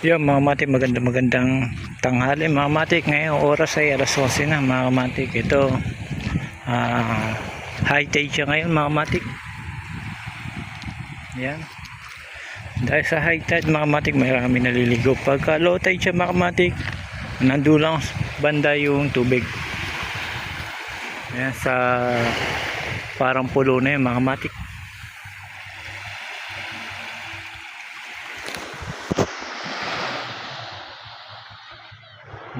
Yung mga matik, magandang tanghali mga matik. Ngayong oras ay alas 11 na mga matik. Ito high tide siya ngayon mga matik. Yan. Dahil sa high tide mga matik, marami naliligo. Pagka low tide siya mga matik, nandulang banda yung tubig. Yan, sa parang pulo na yun mga matik.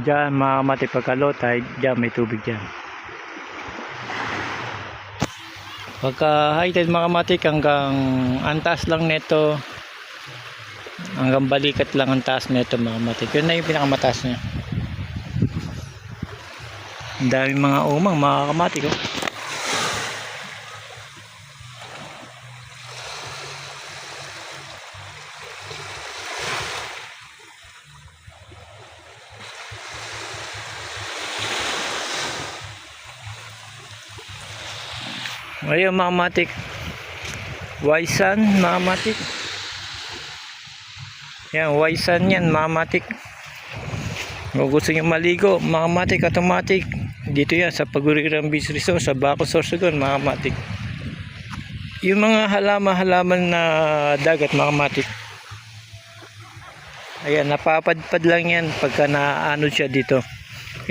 Diyan mga matik, pagka low tide, diyan may tubig diyan. Pagka high tide mga matik, hanggang antas lang neto, hanggang balikat lang ang taas neto mga matik. Yun na yung pinakamataas niya. Ang dami mga umang mga kamatik, oh. Ayun mga matik, Waisan mga matik. Yan, Waisan yan mga matik. Kung gusto nyo maligo mga matik, automatic dito yan sa Paguriran Beach Resort sa Baco Sorsogon mga matik. Yung mga halaman na dagat mga matik, ayan, napapadpad lang yan pagka naano siya dito.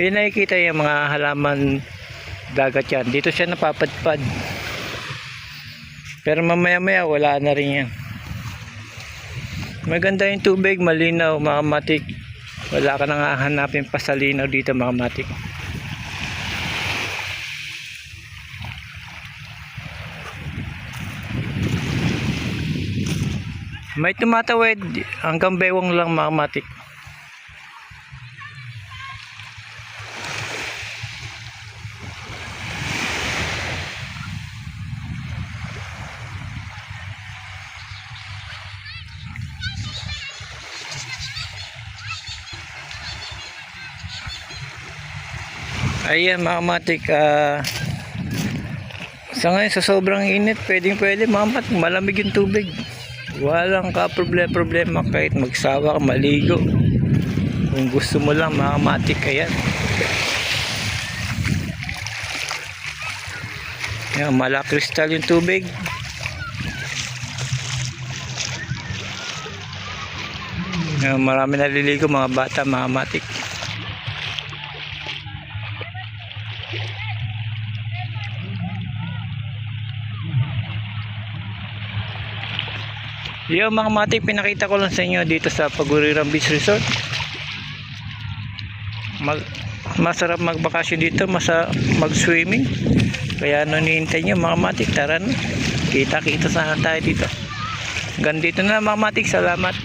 Yung nakikita yung mga halaman dagat yan, dito siya napapadpad. Pero mamaya wala na rin yan. Maganda yung tubig, malinaw mga matik. Wala ka nang hahanapin pa sa linaw dito mga matik. May tumatawid hanggang bewang lang mga matik. Ayan mga matik, sa ngayon sa sobrang init, pwede mga matik, malamig yung tubig. Walang ka problema kahit magsawa ka maligo. Kung gusto mo lang mga matik, ayan. Ayan, malakristal yung tubig. Ayan, marami naliligo mga bata mga matik. Yung mga matik, pinakita ko lang sa inyo dito sa Paguriran Beach Resort. Masarap magbakasyon dito, mag-swimming. Kaya ano nihintay nyo mga matik, tara na. Kita sana tayo dito. Hanggang dito na mga matik, salamat.